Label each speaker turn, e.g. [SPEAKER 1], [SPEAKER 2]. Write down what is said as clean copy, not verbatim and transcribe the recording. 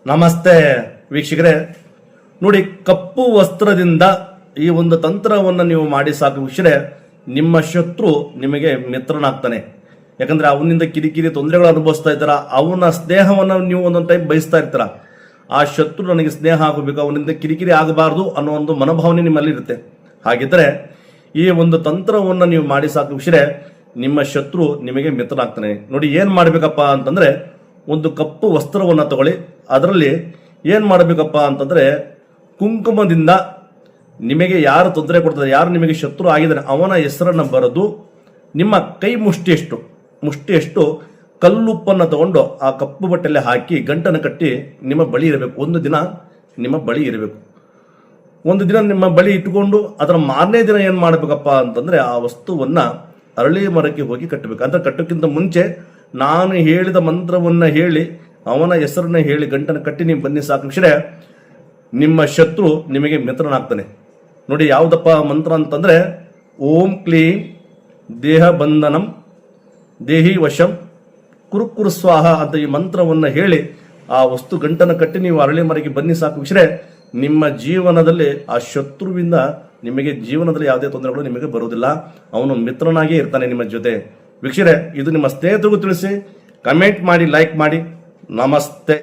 [SPEAKER 1] ನಮಸ್ತೆ ವೀಕ್ಷಕರೇ, ನೋಡಿ, ಕಪ್ಪು ವಸ್ತ್ರದಿಂದ ಈ ಒಂದು ತಂತ್ರವನ್ನು ನೀವು ಮಾಡಿ ಸಾಕು ವೀಕ್ಷಕರೇ, ನಿಮ್ಮ ಶತ್ರು ನಿಮಗೆ ಮಿತ್ರನಾಗ್ತಾನೆ. ಯಾಕಂದ್ರೆ ಅವನಿಂದ ಕಿರಿಕಿರಿ ತೊಂದರೆಗಳು ಅನುಭವಿಸ್ತಾ ಇರ್ತಾರ, ಅವನ ಸ್ನೇಹವನ್ನು ನೀವು ಒಂದೊಂದು ಟೈಮ್ ಬಯಸ್ತಾ ಇರ್ತೀರ. ಆ ಶತ್ರು ನನಗೆ ಸ್ನೇಹ ಆಗಬೇಕು, ಅವನಿಂದ ಕಿರಿಕಿರಿ ಆಗಬಾರ್ದು ಅನ್ನೋ ಒಂದು ಮನೋಭಾವನೆ ನಿಮ್ಮಲ್ಲಿ ಇರುತ್ತೆ. ಹಾಗಿದ್ರೆ ಈ ಒಂದು ತಂತ್ರವನ್ನು ನೀವು ಮಾಡಿ ಸಾಕು ವೀಕ್ಷಕರೇ, ನಿಮ್ಮ ಶತ್ರು ನಿಮಗೆ ಮಿತ್ರನಾಗ್ತಾನೆ. ನೋಡಿ, ಏನ್ ಮಾಡ್ಬೇಕಪ್ಪ ಅಂತಂದ್ರೆ, ಒಂದು ಕಪ್ಪು ವಸ್ತ್ರವನ್ನು ತಗೊಳ್ಳಿ. ಅದರಲ್ಲಿ ಏನು ಮಾಡಬೇಕಪ್ಪ ಅಂತಂದರೆ, ಕುಂಕುಮದಿಂದ ನಿಮಗೆ ಯಾರು ತೊಂದರೆ ಕೊಡ್ತಾರೆ, ಯಾರು ನಿಮಗೆ ಶತ್ರು ಆಗಿದ್ದಾನೆ ಅವನ ಹೆಸರನ್ನು ಬರೆದು ನಿಮ್ಮ ಕೈ ಮುಷ್ಟಿಯಷ್ಟು ಕಲ್ಲುಪ್ಪನ್ನು ತಗೊಂಡು ಆ ಕಪ್ಪು ಬಟ್ಟೆಯಲ್ಲಿ ಹಾಕಿ ಗಂಟನ್ನು ಕಟ್ಟಿ ನಿಮ್ಮ ಬಳಿ ಇರಬೇಕು. ಒಂದು ದಿನ ನಿಮ್ಮ ಬಳಿ ಇರಬೇಕು. ಒಂದು ದಿನ ನಿಮ್ಮ ಬಳಿ ಇಟ್ಟುಕೊಂಡು ಅದರ ಮಾರನೇ ದಿನ ಏನು ಮಾಡಬೇಕಪ್ಪ ಅಂತಂದರೆ, ಆ ವಸ್ತುವನ್ನು ಅರಳಿ ಮರಕ್ಕೆ ಹೋಗಿ ಕಟ್ಟಬೇಕು. ಅಂದರೆ ಕಟ್ಟೋಕ್ಕಿಂತ ಮುಂಚೆ ನಾನು ಹೇಳಿದ ಮಂತ್ರವನ್ನು ಹೇಳಿ ಅವನ ಹೆಸರನ್ನ ಹೇಳಿ ಗಂಟನ್ನು ಕಟ್ಟಿ ನೀವು ಬನ್ನಿ ಸಾಕು ವೀಕ್ಷಕರೇ, ನಿಮ್ಮ ಶತ್ರು ನಿಮಗೆ ಮಿತ್ರನಾಗ್ತಾನೆ. ನೋಡಿ, ಯಾವುದಪ್ಪ ಮಂತ್ರ ಅಂತಂದ್ರೆ, ಓಂ ಕ್ಲೀಂ ದೇಹ ಬಂಧನಂ ದೇಹಿ ವಶಂ ಕುರುಕುರು ಸ್ವಾಹ ಅಂತ ಈ ಮಂತ್ರವನ್ನು ಹೇಳಿ ಆ ವಸ್ತು ಗಂಟನ್ನು ಕಟ್ಟಿ ನೀವು ಅರಳಿ ಮರಕ್ಕೆ ಬನ್ನಿ ಸಾಕು ವೀಕ್ಷಕರೇ, ನಿಮ್ಮ ಜೀವನದಲ್ಲಿ ಆ ಶತ್ರುವಿಂದ ನಿಮಗೆ ಜೀವನದಲ್ಲಿ ಯಾವುದೇ ತೊಂದರೆಗಳು ನಿಮಗೆ ಬರುವುದಿಲ್ಲ. ಅವನು ಮಿತ್ರನಾಗಿಯೇ ಇರ್ತಾನೆ ನಿಮ್ಮ ಜೊತೆ. ವೀಕ್ಷಕರೇ, ಇದು ನಿಮ್ಮ ಸ್ನೇಹಿತರಿಗೂ ತಿಳಿಸಿ, ಕಮೆಂಟ್ ಮಾಡಿ, ಲೈಕ್ ಮಾಡಿ. ನಮಸ್ತೆ.